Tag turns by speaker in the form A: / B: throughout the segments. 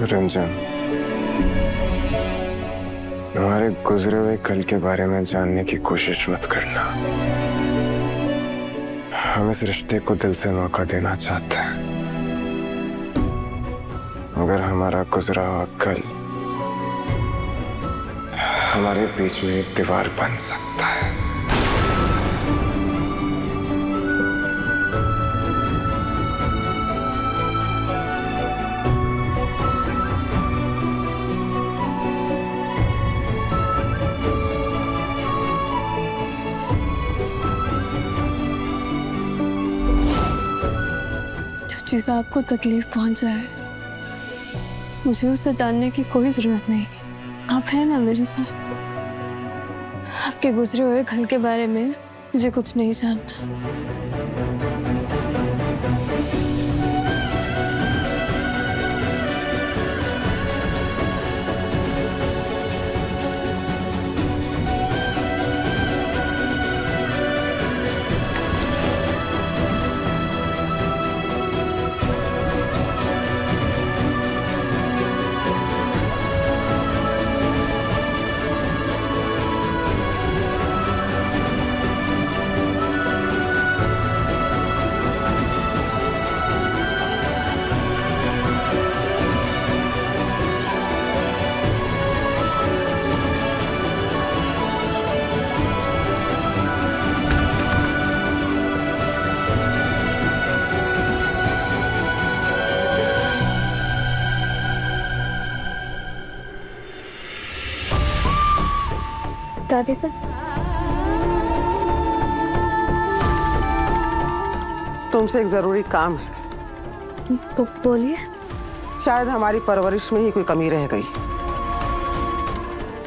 A: रंजन, हमारे गुजरे हुए कल के बारे में जानने की कोशिश मत करना। हम इस रिश्ते को दिल से मौका देना चाहते हैं। अगर हमारा गुजरा हुआ कल हमारे बीच में एक दीवार बन सकता है।
B: चीज़ आपको तकलीफ पहुंचाए, मुझे उसे जानने की कोई जरूरत नहीं। आप हैं ना मेरे साथ। आपके गुजरे हुए कल के बारे में मुझे कुछ नहीं जानना। दादी सर,
C: तुमसे एक जरूरी काम है।
B: बोलिए।
C: शायद हमारी परवरिश में ही कोई कमी रह गई,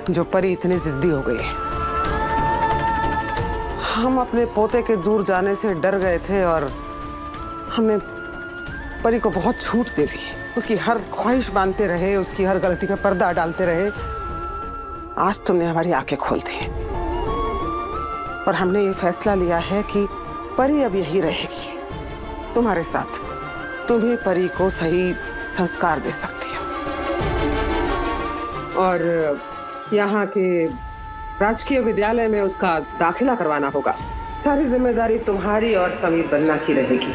C: जो परी इतनी जिद्दी हो गई। हम अपने पोते के दूर जाने से डर गए थे और हमने परी को बहुत छूट दे दी। उसकी हर ख्वाहिश मानते रहे, उसकी हर गलती पे पर्दा डालते रहे। आज तुमने हमारी आंखें खोल दी और हमने ये फैसला लिया है कि परी अब यही रहेगी तुम्हारे साथ। तुम ही परी को सही संस्कार दे सकती हो और यहाँ के राजकीय विद्यालय में उसका दाखिला करवाना होगा। सारी जिम्मेदारी तुम्हारी और समीर बन्ना की रहेगी।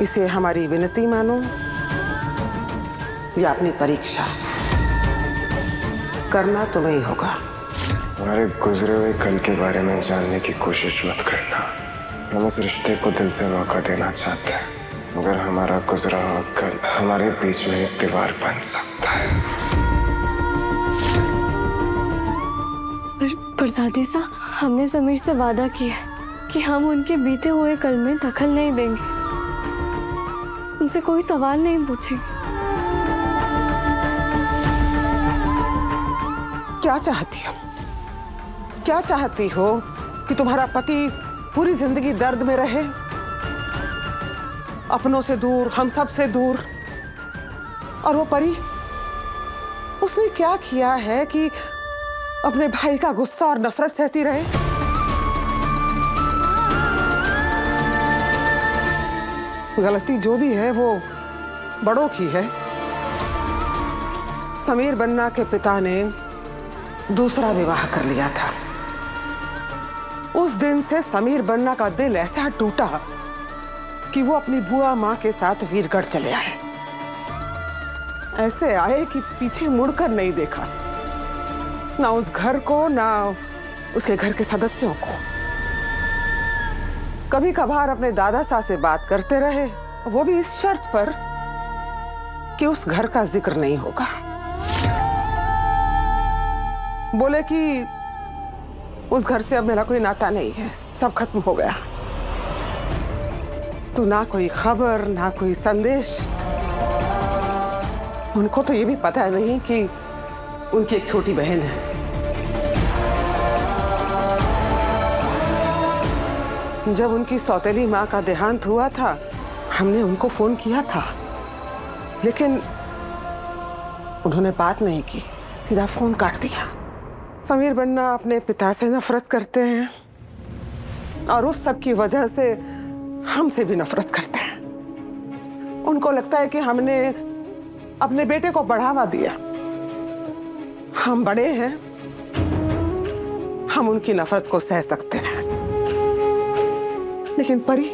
C: इसे हमारी विनती मानो या अपनी परीक्षा, करना तुम्हें ही होगा।
A: हमारे गुजरे हुए कल के बारे में जानने की कोशिश मत करना। हम इस रिश्ते को दिल से मौका देना चाहते हैं। अगर हमारा गुजरा हुआ कल हमारे बीच में एक दीवार बन सकता है।
B: पर दादी साहब, हमने समीर से वादा किया कि हम उनके बीते हुए कल में दखल नहीं देंगे, उनसे कोई सवाल नहीं पूछेंगे।
C: क्या चाहती हो? क्या चाहती हो कि तुम्हारा पति पूरी जिंदगी दर्द में रहे, अपनों से दूर, हम सब से दूर? और वो परी, उसने क्या किया है कि अपने भाई का गुस्सा और नफरत सहती रहे? गलती जो भी है वो बड़ों की है। समीर बन्ना के पिता ने दूसरा विवाह कर लिया था। उस दिन से समीर बन्ना का दिल ऐसा टूटा कि वो अपनी बुआ माँ के साथ वीरगढ़ चले आए। ऐसे आए कि पीछे मुड़कर नहीं देखा, ना उस घर को ना उसके घर के सदस्यों को। कभी कभार अपने दादा साहब से बात करते रहे, वो भी इस शर्त पर कि उस घर का जिक्र नहीं होगा। बोले कि उस घर से अब मेरा कोई नाता नहीं है, सब खत्म हो गया। तो ना कोई खबर, ना कोई संदेश। उनको तो ये भी पता नहीं कि उनकी एक छोटी बहन है। जब उनकी सौतेली माँ का देहांत हुआ था, हमने उनको फोन किया था, लेकिन उन्होंने बात नहीं की, सीधा फोन काट दिया। समीर बन्ना अपने पिता से नफरत करते हैं और उस सब की वजह से हमसे भी नफरत करते हैं। उनको लगता है कि हमने अपने बेटे को बढ़ावा दिया। हम बड़े हैं, हम उनकी नफरत को सह सकते हैं, लेकिन परी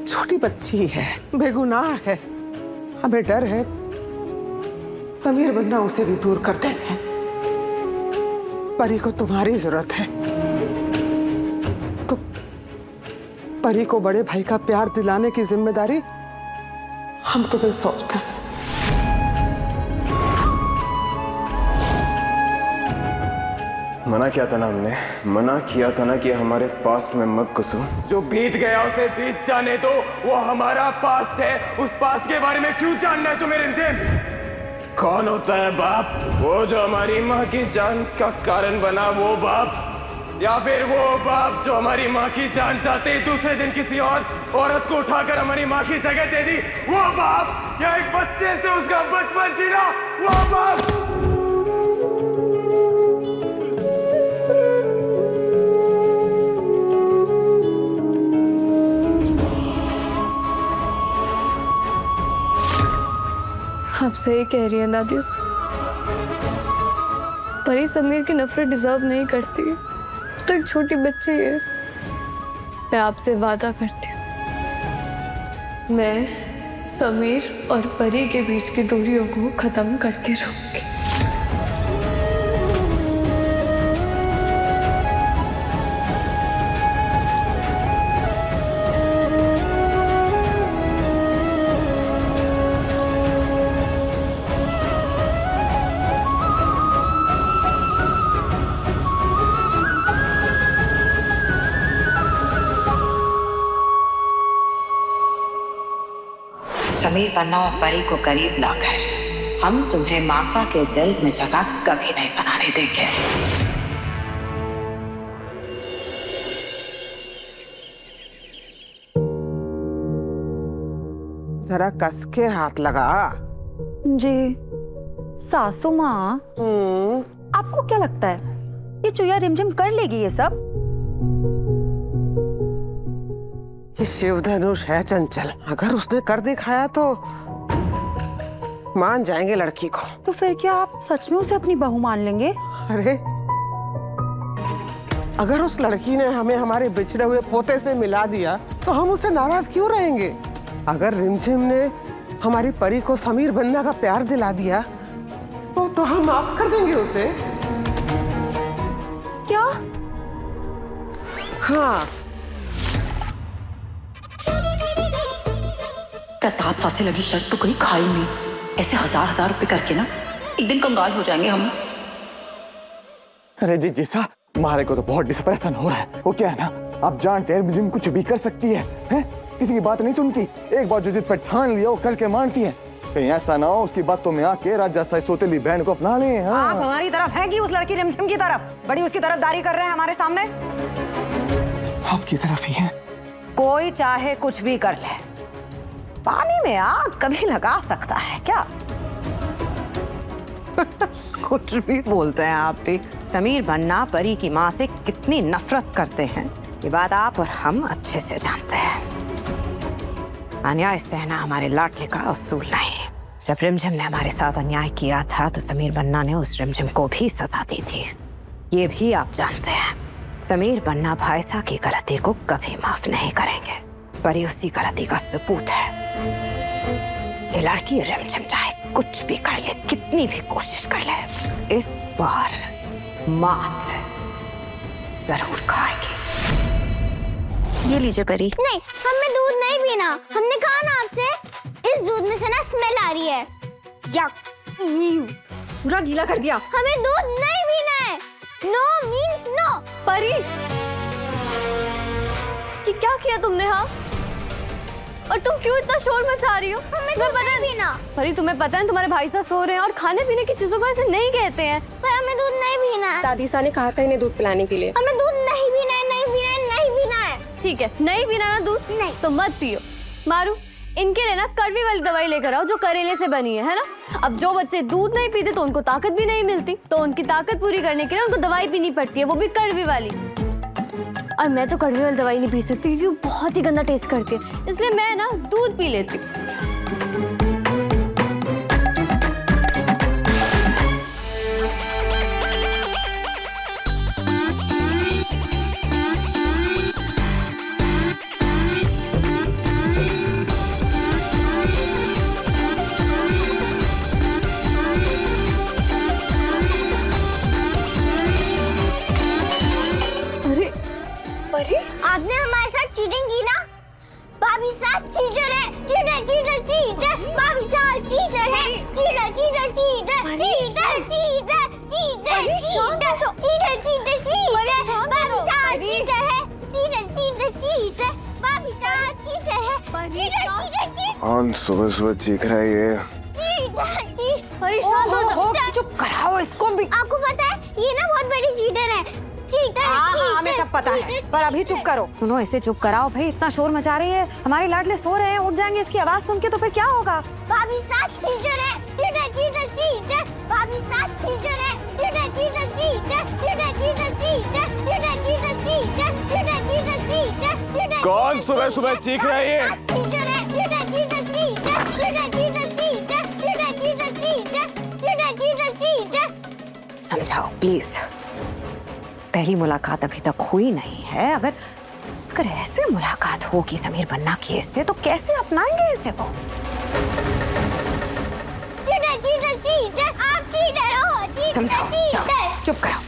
C: छोटी बच्ची है, बेगुनाह है। हमें डर है समीर बनना उसे भी दूर कर देंगे। परी को तुम्हारी जरूरत है, तो परी को बड़े भाई का प्यार दिलाने की जिम्मेदारी हम तुम्हें सौंपते हैं।
A: मना किया था ना हमने, मना किया था ना कि हमारे पास्ट में मत घुसो।
D: जो बीत गया उसे बीत जाने दो, वो हमारा पास्ट है। उस पास्ट के बारे में क्यों जानना है तुम्हें रिमझिम?
A: कौन होता है बाप? वो जो हमारी माँ की जान का कारण बना, वो बाप?
D: या फिर वो बाप जो हमारी माँ की जान चाहते ही दूसरे दिन किसी और औरत को उठाकर हमारी माँ की जगह दे दी, वो बाप? या एक बच्चे से उसका बचपन छीना, वो बाप?
B: आप सही कह रही हैं दादी। परी समीर की नफरत डिजर्व नहीं करती, वो तो एक छोटी बच्ची है। मैं आपसे वादा करती हूँ, मैं समीर और परी के बीच की दूरियों को खत्म करके रहूंगी।
E: समीर पन्ना और परी को करीब लाकर हम तुम्हें मासा के दिल में जगह कभी नहीं बनाने देंगे।
C: जरा कस के हाथ लगा।
F: जी सासू माँ, आपको क्या लगता है ये चुया रिमझिम कर लेगी ये सब?
C: ये शिवधनुष है चंचल, अगर उसने कर दिखाया तो मान जाएंगे लड़की को।
F: तो फिर क्या आप सच में उसे अपनी बहू मान लेंगे?
C: अरे अगर उस लड़की ने हमें हमारे बिछड़े हुए पोते से मिला दिया तो हम उसे नाराज क्यों रहेंगे? अगर रिमझिम ने हमारी परी को समीर बनना का प्यार दिला दिया तो हम माफ कर देंगे उसे।
F: क्या?
C: हाँ,
E: प्रताप सा से लगी शर्त तो कहीं खाई नहीं। ऐसे हजार रुपए करके ना एक दिन कंगाल हो जाएंगे हम।
D: अरे जी जैसा मारे को तो बहुत डिप्रेशन हो रहा है। वो क्या है ना, आप जानते हैं रिमझिम कुछ भी कर सकती है, हैं? किसी की बात नहीं सुनती। एक बार जो जिद पर ठान लिया वो करके मानती है। कहीं ऐसा ना हो उसकी बातों में आके राजा साई सौतेली बहन को अपना ले। हाँ?
F: आप हमारी तरफ हैं कि उस लड़की रिमझिम की तरफ? बड़ी उसकी तरफदारी कर रहे हैं हमारे सामने।
D: आपकी तरफ ही है।
F: कोई चाहे कुछ भी कर ले, पानी में आग कभी लगा सकता है क्या? कुछ भी बोलते हैं आप भी। समीर बन्ना परी की माँ से कितनी नफरत करते हैं ये बात आप और हम अच्छे से जानते हैं। अन्याय सहना हमारे लाडले का उसूल नहीं। जब रिमझिम ने हमारे साथ अन्याय किया था तो समीर बन्ना ने उस रिमझिम को भी सजा दी थी, ये भी आप जानते हैं। समीर बन्ना भाईसा की गलती को कभी माफ नहीं करेंगे। परी उसी गलती का सबूत है। ये लड़की रिमझिम चाहे कुछ भी कर ले, कितनी भी कोशिश कर ले, इस बार मात जरूर खाएगी। ये लीजिए परी।
G: नहीं, हमें दूध नहीं पीना। हमने कहा ना आपसे, इस दूध में से ना स्मेल आ रही है। यक,
F: पूरा गीला कर दिया।
G: हमें दूध नहीं पीना है। No means no.
B: परी, ये क्या किया तुमने? हाँ, और तुम क्यों इतना शोर मचा रही हो?
G: हमें दूध नहीं पीना।
B: परी, तुम्हें पता है तुम्हारे भाई साहब सो रहे हैं और खाने पीने की चीजों को ऐसे नहीं कहते हैं।
G: पर हमें दूध नहीं पीना है।
H: दादी सा ने कहा था इन्हें दूध पिलाने के लिए।
G: हमें दूध नहीं पीना है, नहीं पीना है, नहीं पीना है।
B: ठीक है, नहीं पीना ना दूध,
G: नहीं
B: तो मत पियो। मारू, इनके लिए ना कड़वी वाली दवाई लेकर आओ जो करेले से बनी है ना? अब जो बच्चे दूध नहीं पीते तो उनको ताकत भी नहीं मिलती, तो उनकी ताकत पूरी करने के लिए उनको दवाई पीनी पड़ती है, वो भी कड़वी वाली। और मैं तो कड़वे वाली दवाई नहीं पी सकती क्योंकि वो बहुत ही गंदा टेस्ट करती है, इसलिए मैं ना दूध पी लेती हूँ।
G: आपने हमारे साथ चीटिंग की ना? भाभी साहब चीटर है, चीटर चीटर चीटर, भाभी साहब चीटर है, cheater cheater cheater, cheater cheater cheater cheater, cheater cheater cheater, भाभी साहब चीटर है, चीटर चीटर चीटर, भाभी साहब चीटर है, चीटर चीटर चीटर।
A: कौन सुबह सुबह चीख रहा है ये?
G: Cheater cheater.
B: परेशान हो जाओ।
F: चुप कराओ इसको भी।
G: आपको पता है ये ना बहुत बड़ी चीटर है। चीटर,
F: हाँ
G: चीटर,
F: हमें सब पता है,
G: चीटर,
F: पर अभी चुप
G: चीटर।
F: करो। सुनो इसे चुप कराओ भाई, इतना शोर मचा रही है, हमारे लाडले सो रहे हैं, उठ जाएंगे इसकी आवाज सुन के तो फिर क्या होगा।
G: भाभी साहब चीटर है, चीटर चीटर चीटर, भाभी साहब चीटर है, cheater cheater cheater, cheater cheater cheater, cheater cheater cheater, cheater cheater cheater, cheater.
A: कौन सुबह सुबह चीख रहा है ये?
G: चीटर है, cheater cheater cheater, cheater cheater cheater, cheater cheater cheater, cheater cheater cheater.
F: समझाओ प्लीज, पहली मुलाकात अभी तक हुई नहीं है। अगर ऐसे मुलाकात होगी समीर बन्ना की इससे तो कैसे अपनाएंगे इसे वो?
G: चीटर चीटर चीटर, आप चीटर हो, चीटर
F: समझाओ, जाओ,
G: चीटर।
F: चुप कराओ।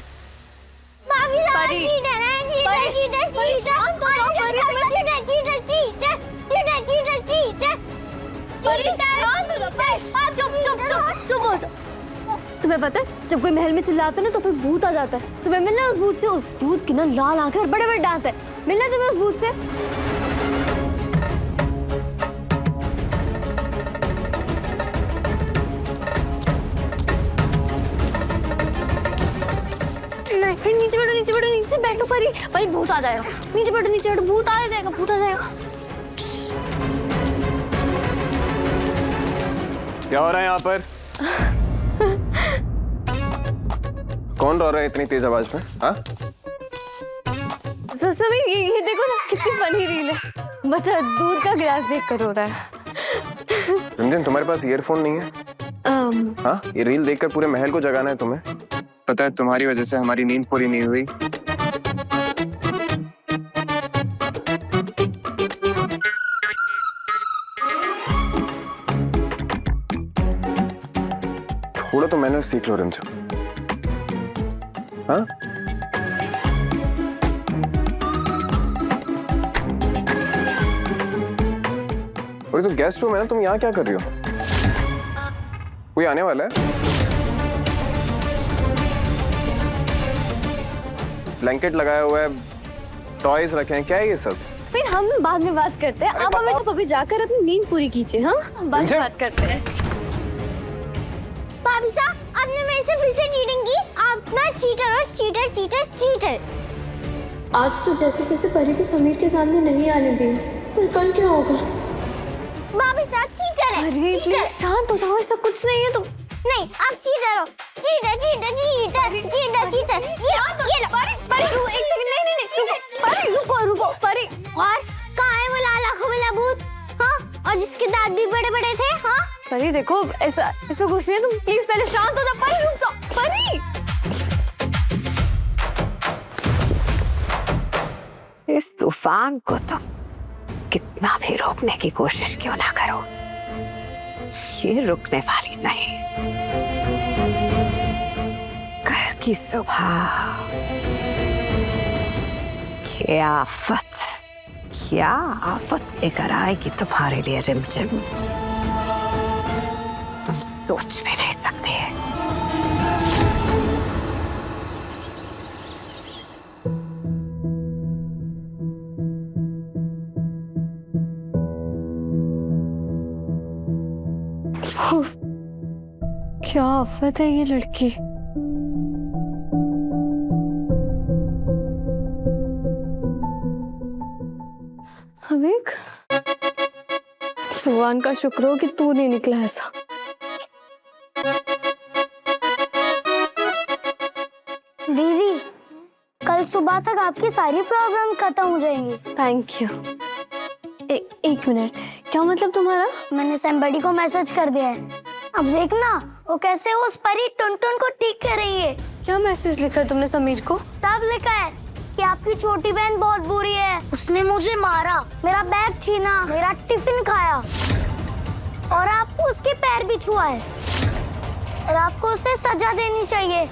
G: भाभी साहब
B: परी,
G: चीटर है, चीटर
B: परी,
G: चीटर
B: परी,
G: चीटर,
B: शांत हो जाओ, परी,
G: cheater cheater cheater, cheater cheater cheater.
B: शांत हो जाओ, चुप चुप चुप चुप हो जाओ। तुम्हें पता है जब कोई महल में चिल्लाता है ना तो फिर भूत आ जाता है। तुम्हें मिलना उस भूत से, उस भूत की ना लाल आंखें और बड़े बड़े दांत है। मिलना तुम्हें उस भूत से। नहीं, फिर नीचे बैठो, नीचे बैठो, नीचे बैठो परी। परी भूत आ जाएगा। नीचे बैठो, भूत आ जाएगा, भूत आ जाएगा।
A: क्या हो रहा है यहाँ पर? कौन रो रहा है इतनी तेज आवाज में? हाँ?
B: समीर ये देखो ना कितनी फनी रील है। बच्चा दूध का गिलास देख कर रो रहा है।
A: रंजन तुम्हारे पास ईयरफोन नहीं है? हाँ, ये रील देखकर पूरे महल को जगाना है तुम्हें? पता है तुम्हारी वजह से हमारी नींद पूरी नहीं हुई। थोड़ा तो मैनर्स सीख लो रंजन। हाँ? और ये तो गेस्ट रूम है ना, तुम यहाँ क्या कर रही हो? कोई आने वाला है? ब्लैंकेट लगाया हुआ है, टॉयज रखे हैं, क्या है ये सब?
B: फिर हम बाद में बात करते हैं। आप हमें तो अभी जाकर अपनी नींद पूरी कीजिए। हाँ, बाद में बात करते हैं।
G: भाभी साहब आपने मेरे से फिर से चीटिंग की। आप ना चीटर और चीटर चीटर चीटर।
B: आज तो जैसे तैसे परी को समीर के सामने नहीं आने दी, पर कल क्या होगा?
G: भाभी साहब चीटर है।
B: अरे प्लीज शांत हो जाओ, ऐसा कुछ नहीं है। तुम
G: नहीं, आप चीटर हो। Cheater cheater cheater cheater cheater. ये लो।
B: परी रुको एक सेकंड। नहीं रुको परी, रुको परी।
G: और कहाँ है वो लाल आंखों वाला भूत? हाँ, और जिसके दांत भी बड़े बड़े थे। हाँ,
B: परी देखो ऐसा कुछ नहीं है। तुम प्लीज पहले शांत हो जाओ। परी रुक जाओ परी।
F: इस तूफान को तुम कितना भी रोकने की कोशिश क्यों ना करो, ये रुकने वाली नहीं। कल की सुबह क्या आफत लेकर आएगी तुम्हारे लिए रिमझिम, तुम सोच भी नहीं सकते।
B: क्या आफत है ये लड़की। अविक, भगवान का शुक्र हो कि तू नहीं निकला ऐसा।
G: दीदी कल कल सुबह तक आपकी सारी प्रॉब्लम खत्म हो जाएंगी।
B: Thank you. एक मिनट, क्या मतलब तुम्हारा?
G: मैंने सैमबडी को मैसेज कर दिया है। अब देखना वो कैसे उस परी टुनटुन को ठीक कर रही है।
B: क्या मैसेज लिखा है तुमने समीर को?
G: सब लिखा है कि आपकी छोटी बहन बहुत बुरी है, उसने मुझे मारा, मेरा बैग छीना, मेरा टिफिन खाया और आपको उसके पैर भी छुआ है और आपको उसे सजा देनी चाहिए।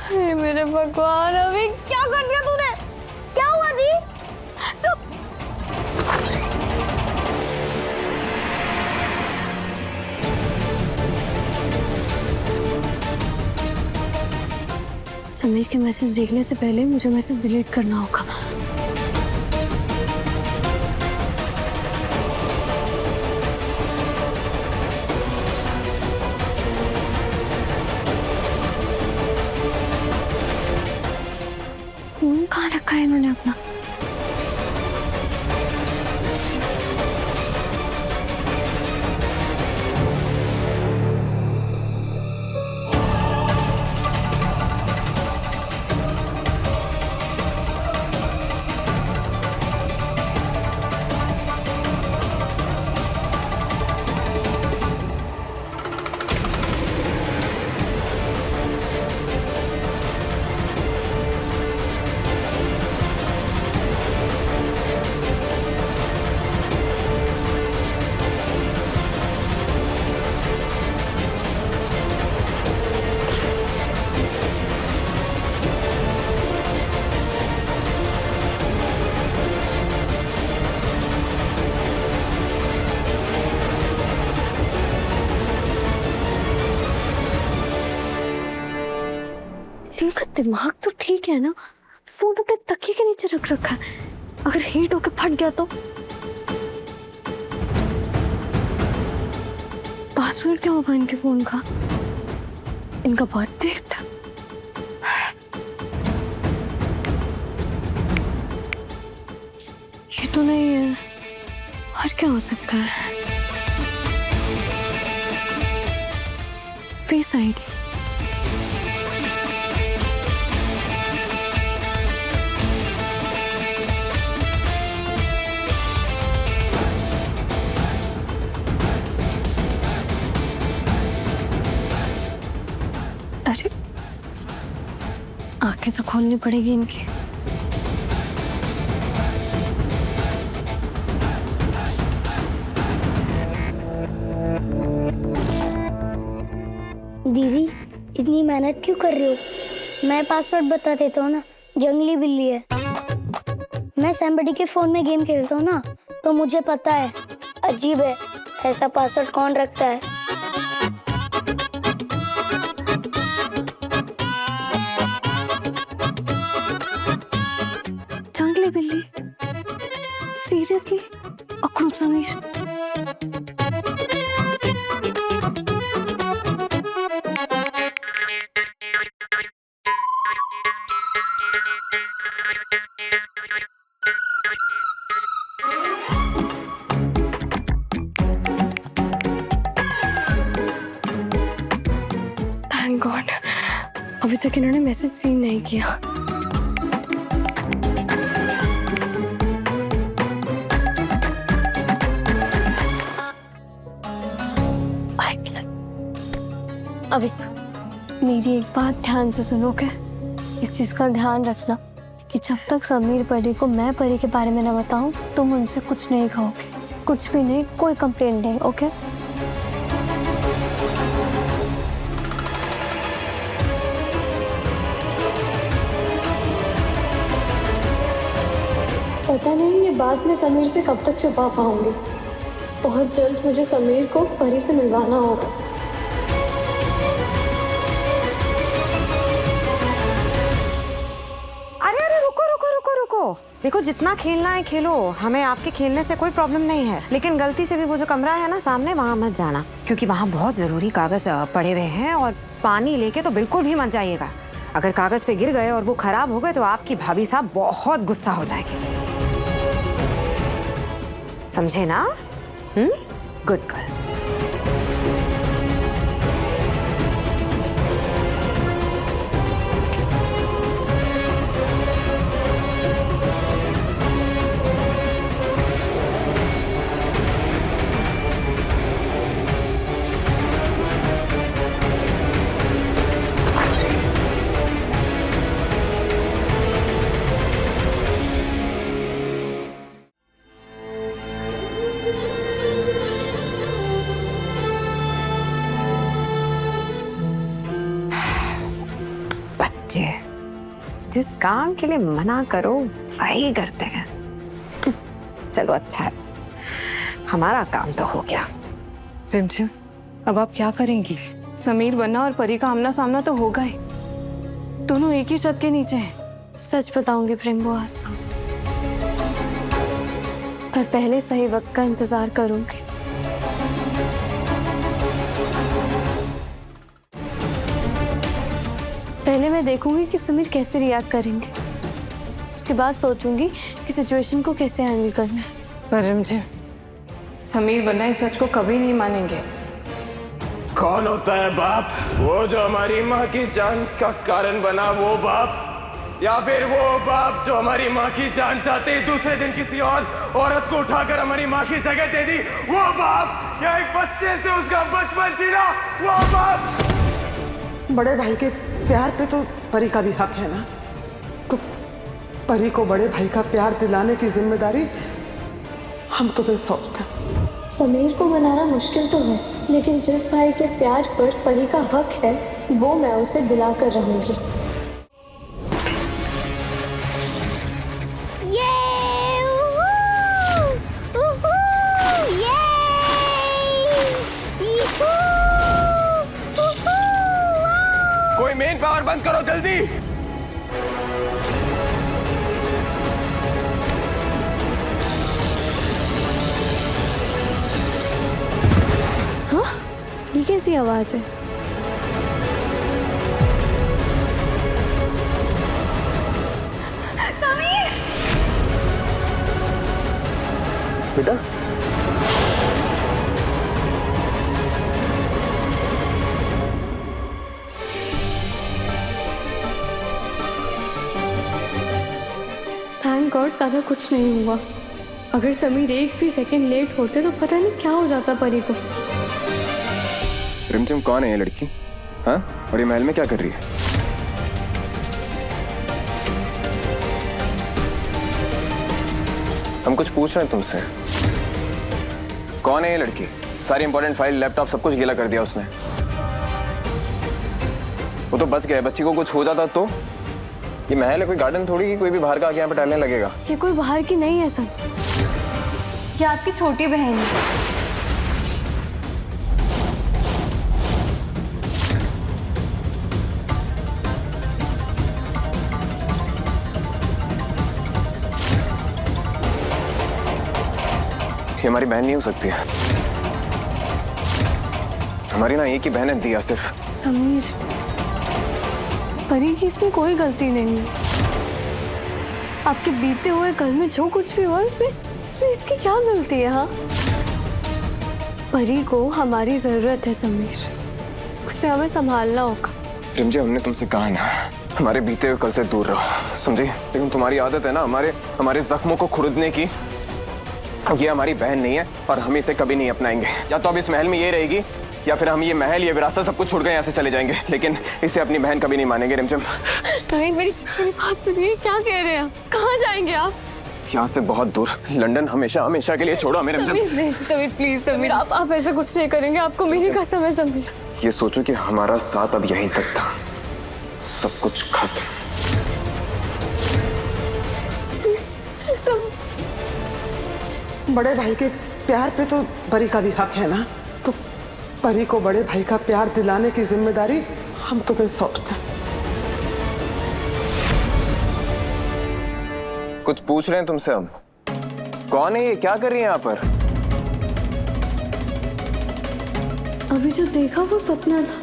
B: हे मेरे भगवान, अभी क्या कर दिया तूने?
G: क्या हुआ दी?
B: तो समीर के मैसेज देखने से पहले मुझे मैसेज डिलीट करना होगा। फोन कहाँ रखा है इन्होंने अपना? इनका दिमाग तो ठीक है ना, फोन अपने तकिए के नीचे रख रखा है, अगर हीट होके फट गया तो? पासवर्ड क्या होगा इनके फोन का? इनका बर्थ डेट? ये तो नहीं है, और क्या हो सकता है? Face ID? अरे आंखें तो खोलनी पड़ेगी इनकी।
G: दीदी इतनी मेहनत क्यों कर रही हो? मैं पासवर्ड बता देता हूँ ना, जंगली बिल्ली है। मैं सैमबडी के फोन में गेम खेलता हूँ ना, तो मुझे पता है। अजीब है, ऐसा पासवर्ड कौन रखता है?
B: जंगली बिल्ली? सीरियसली? अक्रूप समीर? थैंक गॉड, अभी तक इन्होंने मैसेज सीन नहीं किया। अभी मेरी एक बात ध्यान से सुनोगे? इस चीज का ध्यान रखना कि जब तक समीर परी को मैं परी के बारे में न बताऊं, तुम उनसे कुछ नहीं कहोगे, कुछ भी नहीं, कोई कंप्लेंट नहीं, ओके? पता नहीं ये बात मैं समीर से कब तक छुपा पाऊंगी। बहुत जल्द मुझे समीर को परी से मिलवाना होगा।
F: देखो, जितना खेलना है खेलो, हमें आपके खेलने से कोई प्रॉब्लम नहीं है, लेकिन गलती से भी वो जो कमरा है ना सामने, वहाँ मत जाना, क्योंकि वहाँ बहुत जरूरी कागज पड़े हुए हैं, और पानी लेके तो बिल्कुल भी मत जाइएगा। अगर कागज पे गिर गए और वो खराब हो गए तो आपकी भाभी साहब बहुत गुस्सा हो जाएगी, समझे ना? Good girl. जिस काम के लिए मना करो वही करते हैं। चलो अच्छा है, हमारा काम तो हो गया।
B: रिमझिम, अब आप क्या करेंगी? समीर बन्ना और परी का आमना सामना तो होगा ही, दोनों एक ही छत के नीचे हैं। सच बताऊंगी प्रेम बुआ, पर पहले सही वक्त का इंतजार करूंगी। पहले मैं देखूंगी कि समीर कैसे रिएक्ट करेंगे, उसके बाद सोचूंगी कि सिचुएशन को कैसे हैंडल करना है। पर रिमझिम, समीर बन्ना इस सच को कभी नहीं मानेंगे।
A: कौन होता है बाप? वो जो हमारी माँ की जान का कारण बना, वो बाप? या फिर वो बाप जो हमारी माँ की जान चाहते ही दूसरे दिन किसी और औरत को उठाकर हमारी माँ की जगह दे दी, वो बाप? या एक बच्चे से उसका बचपन छीना, वो बाप?
C: बड़े भाई के प्यार पे तो परी का भी हक है ना, तो परी को बड़े भाई का प्यार दिलाने की जिम्मेदारी हम तुम्हें सौंपते हैं।
B: समीर को मनाना मुश्किल तो है, लेकिन जिस भाई के प्यार पर परी का हक है वो मैं उसे दिला कर रहूंगी।
A: कोई मेन पावर बंद करो जल्दी।
B: हाँ, ये कैसी आवाज है? समीर!
D: बेटा,
B: थैंक गॉड ज्यादा कुछ नहीं हुआ। अगर समीर एक भी सेकंड लेट होते तो पता नहीं क्या हो जाता परी को।
A: रिमझिम, कौन है ये लड़की? हाँ, और ये महल में क्या कर रही है? हम कुछ पूछ रहे हैं तुमसे। कौन है ये लड़की? सारी इंपॉर्टेंट फाइल, लैपटॉप, सब कुछ गीला कर दिया उसने। वो तो बच गया, बच्ची को कुछ हो जाता तो? ये महल है, कोई गार्डन थोड़ी कि कोई भी बाहर का आके यहाँ पे टहलने लगेगा।
B: ये कोई बाहर की नहीं है सर, ये आपकी छोटी बहन है।
A: ये हमारी बहन नहीं हो सकती है। हमारी ना एक ही बहन है, दिया सिर्फ।
B: समीर, परी की इसमें कोई गलती नहीं है। आपके बीते हुए कल में जो कुछ भी हुआ उसमें इसकी क्या गलती है? हाँ, परी को हमारी जरूरत है समीर, उससे हमें संभालना होगा।
A: रिमझिम, हमने तुमसे कहा ना हमारे बीते हुए कल से दूर रहो, समझी? लेकिन तुम्हारी आदत है ना हमारे जख्मों को खुरदने की। ये हमारी बहन नहीं है और हम इसे कभी नहीं अपनाएंगे। या तो अब इस महल में ये रहेगी या फिर हम ये महल, ये विरासत सब कुछ छोड़ कर यहाँ से चले जाएंगे, लेकिन इसे अपनी बहन कभी नहीं मानेंगे। रिमझिम,
B: समीर मेरी बात सुनिए, क्या कह रहे हैं आप? कहाँ जाएंगे आप?
A: यहाँ से बहुत दूर, लंदन हमेशा के लिए छोड़ो हमें। रिमझिम,
B: समीर प्लीज, समीर आप ऐसा कुछ नहीं करेंगे, आपको मेरी कसम है समीर।
A: ये सोचो कि हमारा साथ अब यहीं तक था, सब कुछ खत्म।
C: बड़े भाई के प्यार पे तो परी का भी हक है ना, तो परी को बड़े भाई का प्यार दिलाने की जिम्मेदारी हम तुम्हें सौंपते हैं।
A: कुछ पूछ रहे हैं तुमसे हम। कौन है ये? क्या कर रही है यहाँ पर?
B: अभी जो देखा वो सपना था,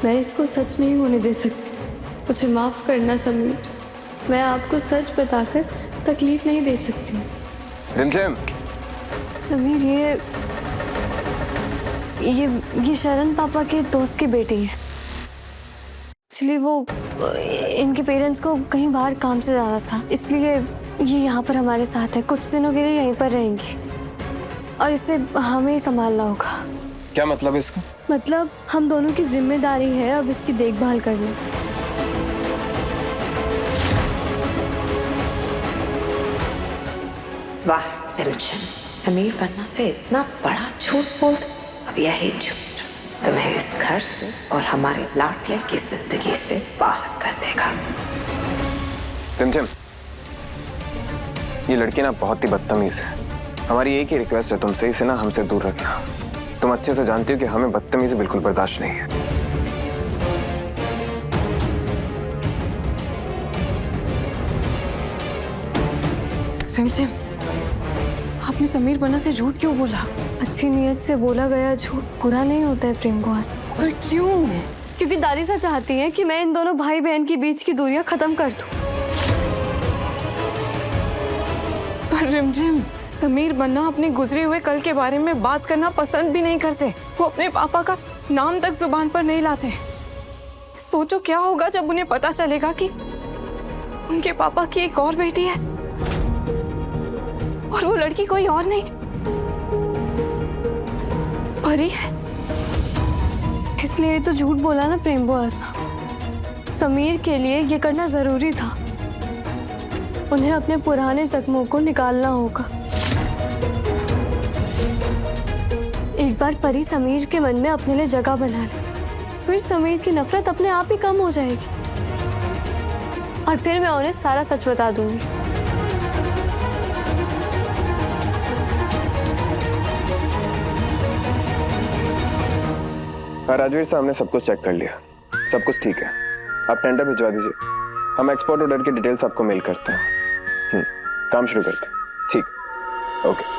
B: मैं इसको सच नहीं होने दे सकती। मुझे माफ करना समीर, मैं आपको सच बताकर तकलीफ नहीं दे सकती।
A: रिमझिम,
B: समीर, ये शरण पापा के दोस्त की बेटी है। इसलिए वो इनके पेरेंट्स को कहीं बाहर काम से जाना था, इसलिए ये यहाँ पर हमारे साथ है। कुछ दिनों के लिए यहीं पर रहेंगी और इसे हमें ही संभालना होगा।
A: क्या मतलब है इसका?
B: मतलब हम दोनों की जिम्मेदारी है अब इसकी देखभाल करना।
F: वाह रिमझिम, समीर बन्ना से इतना बड़ा झूठ बोल दे। अब यही झूठ तुम्हें इस घर से और हमारे लाडले की जिंदगी से बाहर कर देगा।
A: टिमटिम, ये लड़की ना बहुत ही बदतमीज है। हमारी एक ही रिक्वेस्ट है तुमसे, इसे ना हमसे दूर रखना। तुम अच्छे से जानती हो कि हमें बदतमीजी बिल्कुल बर्दाश्त नहीं है।
B: रिमझिम, आपने समीर बन्ना से झूठ क्यों बोला? अच्छी नीयत से बोला गया झूठ बुरा नहीं होता है प्रेम को। और क्यों? क्योंकि दादी सा चाहती है कि मैं इन दोनों भाई बहन के बीच की दूरियां खत्म कर दूं।
H: पर रिमझिम, समीर बन्ना अपने गुजरे हुए कल के बारे में बात करना पसंद भी नहीं करते। वो अपने पापा का नाम तक जुबान पर नहीं लाते। सोचो क्या होगा जब उन्हें पता चलेगा कि उनके पापा की एक और बेटी है और वो लड़की कोई और नहीं, परी है।
B: इसलिए तो झूठ बोला ना प्रेम बुआ सा। समीर के लिए ये करना जरूरी था। उन्हें अपने पुराने जख्मों को निकालना होगा। एक बार परी समीर के मन में अपने लिए जगह बना ले, फिर समीर की नफरत अपने आप ही कम हो जाएगी और फिर मैं उन्हें सारा सच बता दूंगी।
A: राजवीर साहब, हमने सब कुछ चेक कर लिया, सब कुछ ठीक है। आप टेंडर भिजवा दीजिए, हम एक्सपोर्ट ऑर्डर की डिटेल्स आपको मेल करते हैं। काम शुरू करते हैं। ठीक, ओके।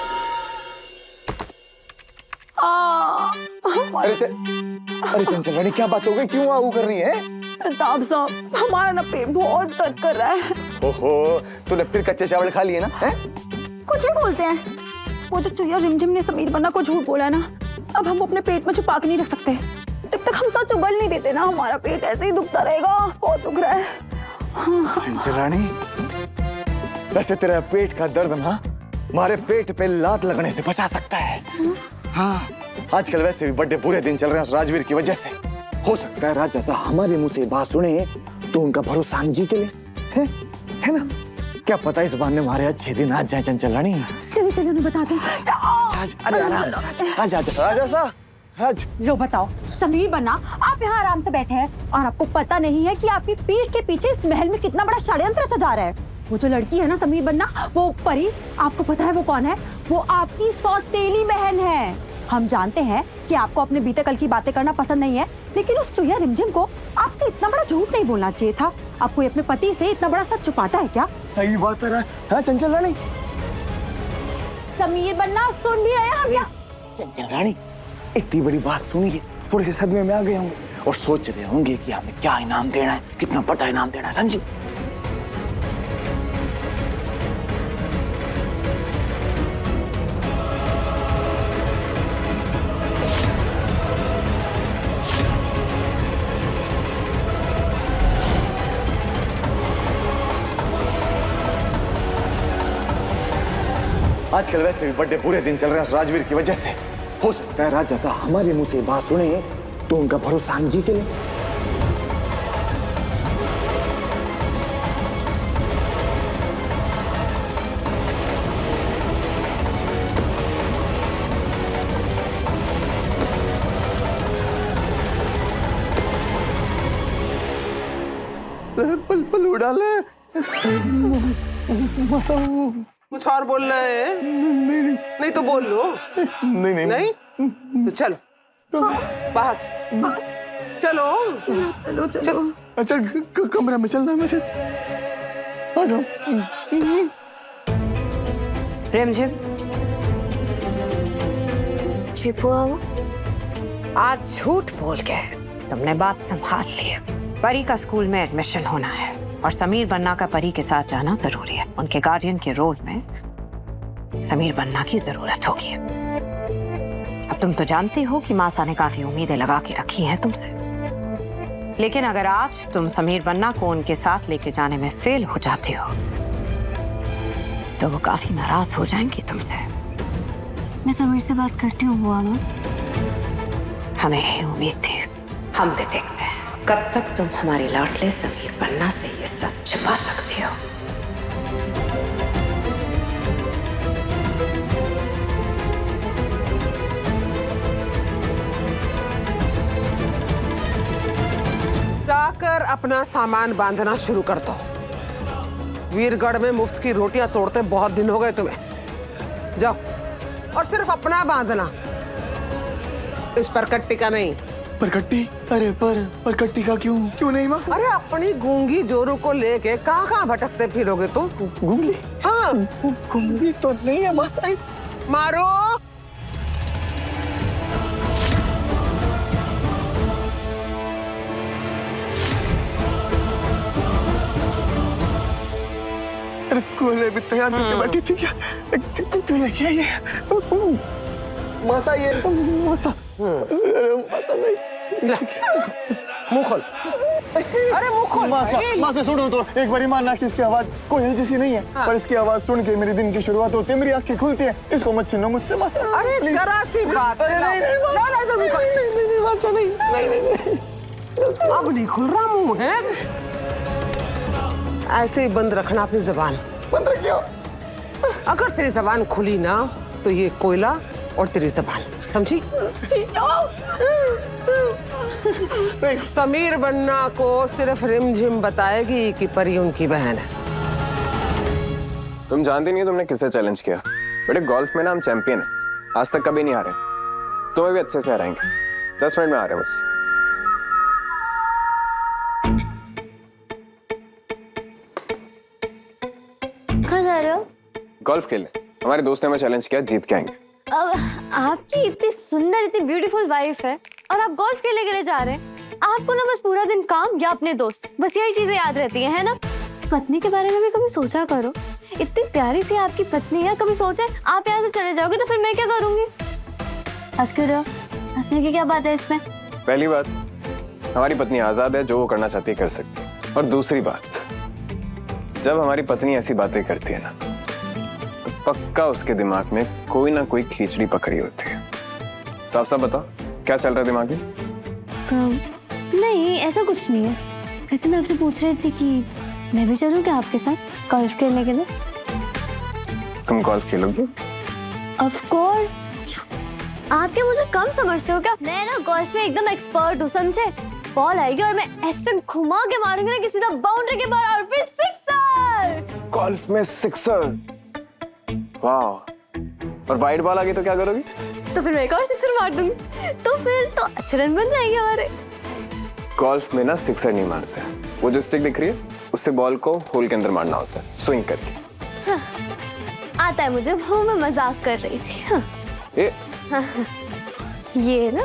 D: अरे चंचल रानी, क्या बात हो गई? क्यों आऊ कर रही है?
F: प्रताप साहब, हमारा ना पेट बहुत दर्द कर रहा है।
D: ओहो, तूने फिर कच्चे चावल खा लिए ना? हैं?
F: कुछ भी बोलते हैं। वो जो चुया रिमझिम ने समीर बन्ना को झूठ बोला ना, अब हम अपने पेट में छुपा के नहीं रख सकते। जब तक हम सच उगल नहीं देते ना, हमारा पेट ऐसे ही दुखता रहेगा। बहुत दुख रहा है।
D: चंचल रानी, वैसे तेरा पेट का दर्द ना हमारे पेट पे लात लगने से बचा सकता है। हाँ, आजकल वैसे भी बड़े बुरे दिन चल रहे हैं राजवीर की वजह से। हो सकता है राज जैसा हमारे मुंह से बात सुने तो उनका भरोसा हम जीत ले, है ना? क्या पता इस बार में हमारे अच्छे दिन आज जाए चंचल रानी।
F: चलो चलो उन्हें बता दे।
D: अरे आराम से आज राज।
F: लो बताओ समीर बन्ना, आप यहाँ आराम से बैठे हैं और आपको पता नहीं है कि आपकी पीठ के पीछे इस महल में कितना बड़ा षड्यंत्र चल जा रहा है। वो जो लड़की है ना समीर बन्ना, वो परी, आपको पता है वो कौन है? वो आपकी सौतेली बहन है। हम जानते हैं कि आपको अपने बीते कल की बातें करना पसंद नहीं है, लेकिन उस चुया रिमझिम को आपसे इतना बड़ा झूठ नहीं बोलना चाहिए था। आप कोई अपने पति से इतना बड़ा सच छुपाता है क्या?
D: सही बात है चंचल रानी।
F: समीर बन्ना, सुन भी रहे हम यहाँ।
D: चंचल रानी, इतनी बड़ी बात सुनिए, थोड़े से सदमे में आ गए होंगे और सोच रहे होंगे कि हमें क्या इनाम देना है, कितना बड़ा इनाम देना है, समझी? आजकल वैसे भी बड़े बुरे दिन चल रहे हैं राजवीर की वजह से। हो सकता है राज जैसा हमारे मुंह से बात सुने तो उनका भरोसा हम जीत ले। पल उड़ा ले।
C: कुछ और बोल रहे हैं? नहीं तो बोल लो। नहीं तो चलो बाहर, चलो।
D: अच्छा कमरे में चलना है मुझे। आ जाओ।
F: रिमझिम,
B: जी बुआ,
F: आज झूठ बोल के तुमने बात संभाल ली है। परी का स्कूल में एडमिशन होना है और समीर बन्ना का परी के साथ जाना जरूरी है। उनके गार्डियन के रोल में समीर बन्ना की जरूरत होगी। अब तुम तो जानती हो कि मासा ने काफी उम्मीदें लगा के रखी हैं तुमसे, लेकिन अगर आज तुम समीर बन्ना को उनके साथ लेके जाने में फेल हो जाती हो तो वो काफी नाराज हो जाएंगी तुमसे।
B: मैं समीर से बात करती हूँ बुआ माँ।
F: हमें यही उम्मीद थी। हम भी देखते हैं कब तक तुम हमारी लाडले समीर बन्ना से ये सच छुपा सकती हो।
C: जाकर अपना सामान बांधना शुरू कर दो। वीरगढ़ में मुफ्त की रोटियां तोड़ते बहुत दिन हो गए तुम्हें। जाओ, और सिर्फ अपना बांधना, इस परकट्टी का नहीं।
D: परकट्टी? अरे पर कट्टी का क्यों नहीं माँ?
C: अरे अपनी गूंगी जोरू को लेके कहाँ भटकते फिरोगे तुम?
D: गूंगी?
C: हाँ,
D: गूंगी तो नहीं है माँ साहब।
C: मारो।
D: अरे कोले भी तैयार करके बैठी थी क्या? क्यों नहीं किया ये? मासा ये मासा नहीं।
C: मुंह खोल। अरे मुंह खोल।
D: मासा सुनो तो एक बारी मानना कि इसकी आवाज कोयल जैसी नहीं है, पर इसकी आवाज सुन के मेरे दिन की शुरुआत होती है, मेरी आंखें खुलती है। इसको मत छीनो मुझसे मासा।
C: अरे जरा सी बात।
D: नहीं मासा नहीं।
C: अब नहीं खुल रहा मुंह है। ऐसे ही बंद रखना अपनी जबान।
D: बंद रखियो।
C: अगर तेरी जबान खुली ना तो ये कोयला और तेरी जबान, समझी? समीर बन्ना को सिर्फ रिमझिम बताएगी कि परी उनकी बहन है।
A: तुम जानती नहीं हो तुमने किससे चैलेंज किया? बेटे गोल्फ में ना हम चैंपियन हैं, आज तक कभी नहीं हारे। तुम्हें भी अच्छे से हराएंगे। 10 मिनट में आ रहे हैं बस।
B: कहाँ जा रहे हो?
A: गोल्फ खेलने। हमारे दोस्त ने हमें चैलेंज किया, जीत के आएंगे।
B: अब आपकी इतनी सुंदर, इतनी ब्यूटीफुल वाइफ है और आप गोल्फ खेलने के लिए जा रहे हैं। आपको ना बस पूरा दिन काम या अपने दोस्त, बस यही चीजें याद रहती है ना? पत्नी के बारे में भी कभी सोचा करो। इतनी प्यारी सी आपकी पत्नी है, कभी सोचा है आप यहाँ से चले जाओगे तो फिर मैं क्या करूंगी? हंस क्यों रहे हो? हंसने की क्या बात है इसमें?
A: पहली बात, हमारी पत्नी आजाद है, जो वो करना चाहती है कर सकती है। और दूसरी बात, जब हमारी पत्नी ऐसी बातें करती है ना, तो पक्का उसके दिमाग में कोई ना कोई खींचड़ी पकड़ी होती है। साफ साफ बताओ, क्या चल रहा है दिमाग में?
B: नहीं, ऐसा कुछ नहीं है। वैसे मैं आपसे पूछ रही थी कि मैं भी चलूं क्या आपके साथ गोल्फ खेलने के लिए?
A: तुम गोल्फ खेलोगी?
B: Of course. आप क्या मुझे कम समझते हो क्या? मैं ना गोल्फ में एकदम एक्सपर्ट हूँ, समझे? बॉल आएगी और मैं ऐसे घुमा के मारूंगी ना कि सीधा बाउंड्री के बाहर और फिर सिक्सर।
A: गोल्फ में सिक्सर? वाह। और वाइड बॉल आ गई तो क्या करोगी?
B: तो फिर मैं एक और सिक्सर मार दूंगी, तो फिर तो अच्छे रन बन जाएंगे हमारे।
A: गोल्फ में ना सिक्सर नहीं मारते, वो जो स्टिक दिख रही है उससे बॉल को होल के अंदर मारना होता है, स्विंग करके।
B: हाँ, आता है मुझे, वो मैं मजाक कर रही थी। हाँ। हाँ, ये ना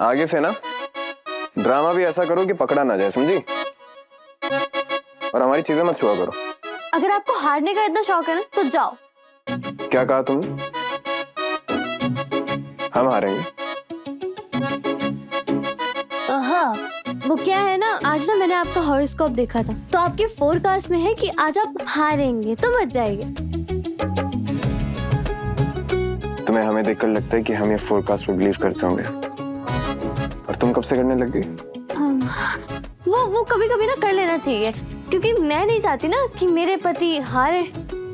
A: आगे से ना ड्रामा भी ऐसा करो कि पकड़ा ना जाए, समझी? और हमारी चीजें मत छुआ करो।
B: अगर आपको हारने का इतना शौक है ना तो जाओ।
A: क्या कहा तुमने? हम हारेंगे?
B: हाँ, वो क्या है ना, आज ना मैंने आपका हॉरोस्कोप देखा था, तो आपके फोरकास्ट में है कि आज आप हारेंगे, तो मत जाइए।
A: तुम्हें हमें देखकर लगता है कि हम ये फोरकास्ट में बिलीव करते होंगे, और तुम कब से करने लग गई?
B: वो कभी कभी ना कर लेना चाहिए, क्योंकि मैं नहीं चाहती ना कि मेरे पति हारे।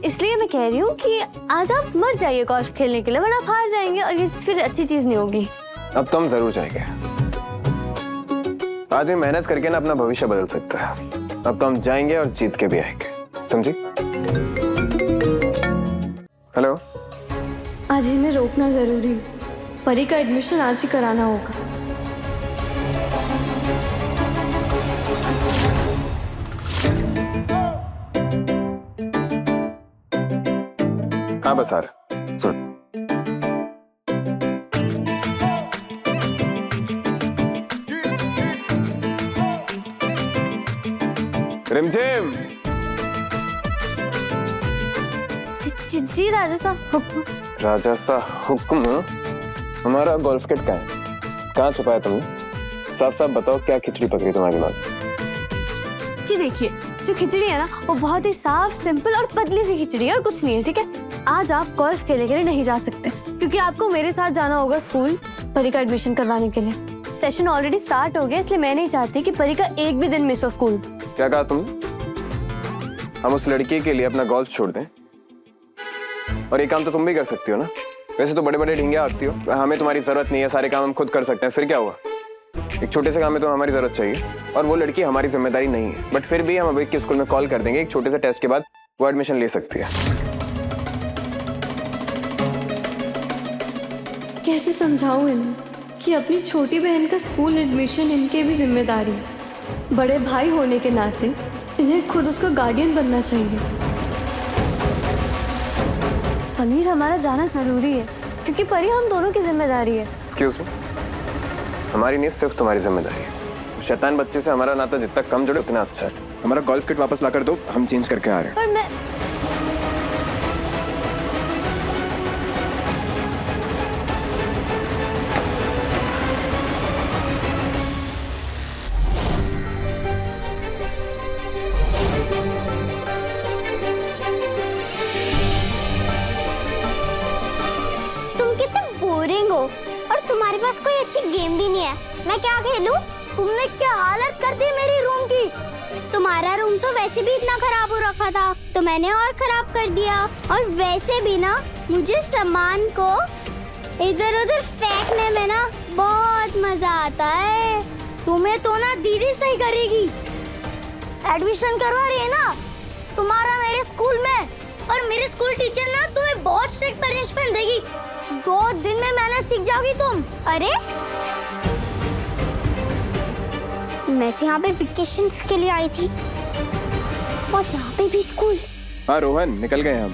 B: इसलिए मैं कह रही हूँ कि आज आप मत जाइए गोल्फ खेलने के लिए, वरना आप हार जाएंगे और ये फिर अच्छी चीज नहीं होगी।
A: अब तो हम जरूर जाएंगे। आदमी मेहनत करके ना अपना भविष्य बदल सकता है। अब तो हम जाएंगे और जीत के भी आएंगे, समझी? हेलो।
B: आज इन्हें रोकना जरूरी है। परी का एडमिशन आज ही कराना होगा।
A: हाँ बस आ रहा। रिमझिम।
B: जी राजा साहब।
A: राजा सा हुक्म। हमारा गोल्फ किट कहाँ है? कहाँ छुपाया तुमने? साफ साफ बताओ, क्या खिचड़ी पकड़ी तुम्हारी दिमाग?
B: जी देखिए, जो खिचड़ी है ना वो बहुत ही साफ, सिंपल और पतली सी खिचड़ी है और कुछ नहीं है, ठीक है। आज आप गोल्फ खेलने के लिए नहीं जा सकते क्योंकि आपको मेरे साथ जाना होगा स्कूल परी का एडमिशन करवाने के लिए। सेशन ऑलरेडी स्टार्ट हो गया, इसलिए मैं नहीं चाहती कि परी का एक भी दिन मिस हो स्कूल।
A: क्या कहा तुमने? हम उस लड़की के लिए अपना गोल्फ छोड़ दें? और ये काम तो तुम भी कर सकती हो ना। वैसे तो बड़े बड़े ढींगे आती हो, हमें तुम्हारी जरूरत नहीं है, सारे काम हम खुद कर सकते हैं। फिर क्या हुआ? एक छोटे से काम में तो हमारी जरूरत चाहिए और वो लड़की हमारी जिम्मेदारी नहीं है। बट फिर भी हम अभी के स्कूल में कॉल कर देंगे, एक छोटे से टेस्ट के बाद वो एडमिशन ले सकती है।
B: कैसे समझाऊं इन्हें कि अपनी छोटी बहन का स्कूल एडमिशन इनके भी जिम्मेदारी है। बड़े भाई होने के नाते इन्हें खुद उसका गार्डियन बनना चाहिए। समीर, हमारा जाना जरूरी है क्योंकि परी हम दोनों की जिम्मेदारी है।
A: एक्सक्यूज मी, हमारी नहीं, सिर्फ तुम्हारी जिम्मेदारी है। शैतान बच्चे से हमारा नाता जितना कम जुड़े उतना अच्छा है। हमारा गोल्फ किट वापस ला कर दो, हम चेंज करके आ रहे हैं।
B: पर मैं
G: और तुम्हारे पास कोई अच्छी गेम भी नहीं है। मैं क्या खेलूं? तुमने क्या हालत कर दी मेरी रूम की। तुम्हारा रूम तो वैसे भी इतना खराब हो रखा था तो मैंने और खराब कर दिया। और वैसे भी ना मुझे सामान को इधर उधर फेंकने में ना बहुत मजा आता है। तुम्हें तो ना दीदी सही करेगी। एडमिशन करवा रही है ना तुम्हारा मेरे स्कूल में, और मेरे स्कूल टीचर ना तुम्हें बहुत स्ट्रिक्ट पनिशमेंट देगी। 2 दिन में मैंने सीख जाओगी तुम। अरे मैं तो यहाँ पे वेकेशंस के लिए आई थी और यहाँ पे भी स्कूल।
A: हाँ रोहन, निकल गए हम।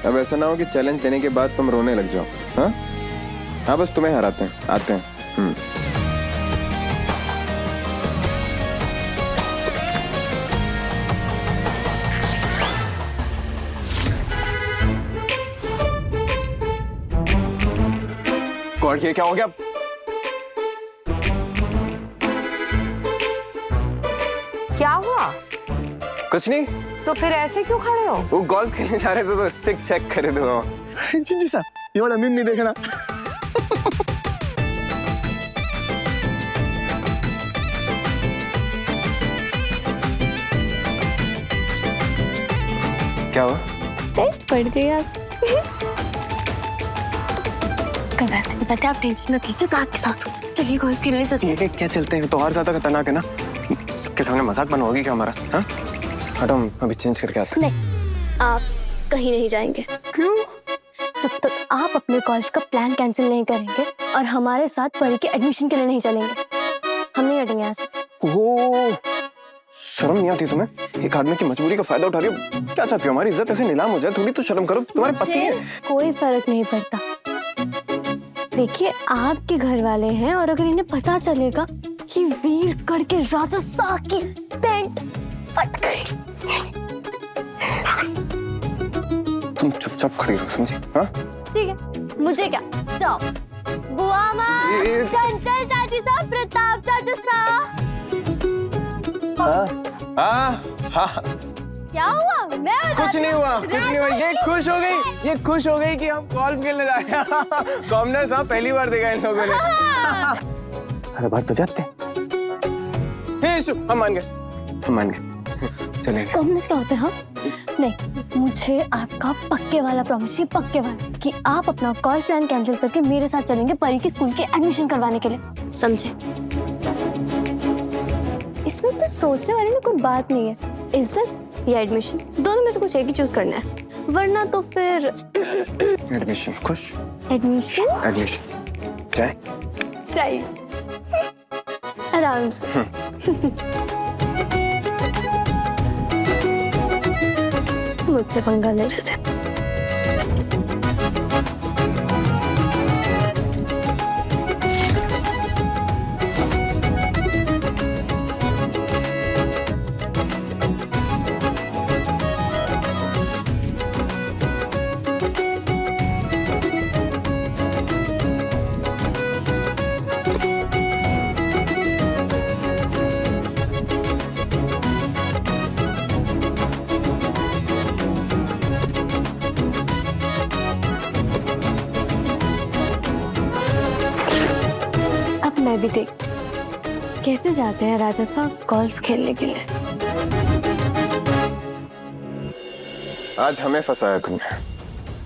A: अब ऐसा ना हो कि चैलेंज देने के बाद तुम रोने लग जाओ। हाँ हाँ, बस तुम्हें हराते हैं, आते हैं। गॉड, ये क्या हो गया?
F: क्या हुआ?
A: कुछ नहीं।
F: तो फिर ऐसे क्यों खड़े हो?
A: वो गोल्फ खेलने जा रहे थे तो स्टिक चेक करे दो।
D: जी सर, ये वाला मीम नहीं देखना।
A: क्या हुआ?
B: पड़ गई आप। बताते आप टेंशन मत लीजिए, तो आपके साथ चलिए गोल्फ खेलने चलते हैं।
A: ये क्या चलते हैं? तो और ज्यादा खतरनाक है ना। सबके सामने मजाक बनवाओगी क्या हमारा? हाँ हटो, हम अभी चेंज करके आते हैं।
B: नहीं, आप कहीं नहीं जाएंगे।
A: क्यों?
B: जब तक आप अपने गोल्फ का प्लान कैंसिल नहीं करेंगे और हमारे साथ परी के एडमिशन के लिए नहीं चलेंगे, हम नहीं हटेंगे यहाँ से।
A: ओह, शर्म नहीं आती तुम्हें? एक आदमी की मजबूरी का फायदा उठा रही हो। क्या चाहती हो, हमारी इज्जत ऐसे नीलाम हो जाए? थोड़ी तो शर्म करो, तुम्हारे पति हैं।
B: कोई फर्क नहीं पड़ता। देखिए, आपके घर वाले हैं और अगर इन्हें पता चलेगा कि वीरगढ़ के राजा सा की पैंट फट गई।
A: तुम चुपचाप खड़ी रहो, समझी? हाँ
B: ठीक है, मुझे क्या, जाओ। बुआ माँ, चंचल चाची साहब, प्रताप चाचा साहब।
A: हाँ,
B: क्या हुआ? मैं
A: कुछ नहीं हुआ, कुछ नहीं हुआ। ये खुश हो गई कि हम गोल्फ खेलने जा रहे हैं। कॉमनर साहब पहली बार देखा इन लोगों ने। अरे बात तो जाते हैं। हम मान गए। चलेंगे।
B: कॉमनर्स क्या होते हैं? हाँ नहीं, मुझे आपका पक्के वाला प्रॉमिस, ये पक्के वाला कि आप अपना कॉल प्लान कैंसिल करके मेरे साथ चलेंगे परी के स्कूल के एडमिशन करवाने के लिए, समझे? इसमें तो सोचने वाली ना कोई बात नहीं है। इज्जत या एडमिशन, दोनों में से कुछ एक ही चूज करना है, वरना तो फिर
A: एडमिशन। खुश?
B: एडमिशन
A: चाय
B: चाहिए आराम से। मुझसे पंगा ले रहे थे। मैं भी देख कैसे जाते हैं राजा साहब गोल्फ खेलने के लिए।
A: आज हमें फंसाया तुमने,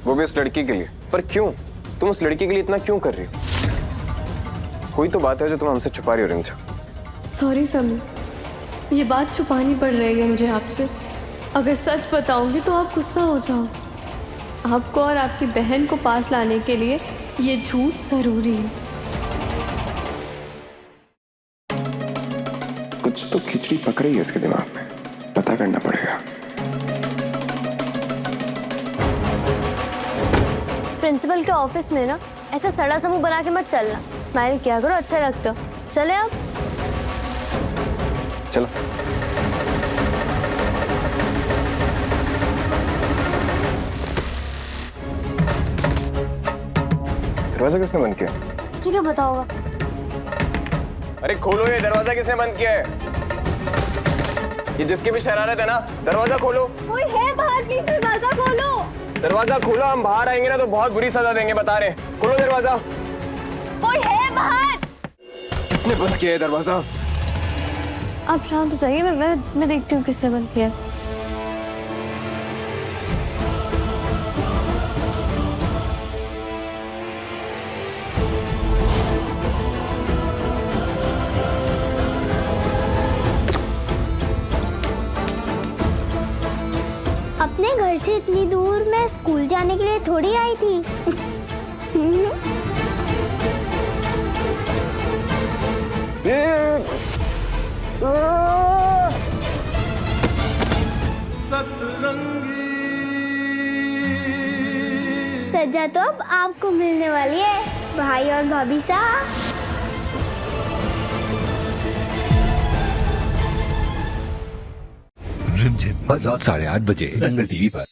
A: वो भी उस लड़की के लिए। पर क्यों? तुम उस लड़की के लिए इतना क्यों कर रही हो? कोई तो बात है जो तुम हमसे छुपा रही हो रिंजा।
B: सॉरी समीर, ये बात छुपानी पड़ रही है मुझे आपसे। अगर सच बताऊंगी तो आप गुस्सा हो जाओगे। आपको और आपकी बहन को पास लाने के लिए ये झूठ जरूरी है।
A: कुछ तो खिचड़ी पक रही है इसके दिमाग में, पता करना पड़ेगा।
B: प्रिंसिपल के ऑफिस में ना ऐसा सड़ा सा मुंह बना के मत चलना। स्माइल किया करो, अच्छा लगता हो। चले आप।
A: चलो। दरवाजा किसने बंद किया?
B: तुझे क्या पता होगा?
A: अरे खोलो, ये दरवाजा किसने बंद किया है? ये जिसकी भी शरारत है ना, दरवाजा खोलो।
B: कोई है बाहर, प्लीज दरवाजा खोलो।
A: दरवाजा खोलो, हम बाहर आएंगे ना तो बहुत बुरी सजा देंगे, बता रहे। खोलो दरवाजा।
B: कोई है बाहर।
A: किसने बंद किया है दरवाजा?
B: आप शांत हो जाइए, मैं देखती हूँ किसने बंद किया।
G: अपने घर से इतनी दूर मैं स्कूल जाने के लिए थोड़ी आई थी। सजा तो अब आपको मिलने वाली है भाई और भाभी साहब।
I: रिमझिम रात 8:30 बजे दंगल टीवी पर।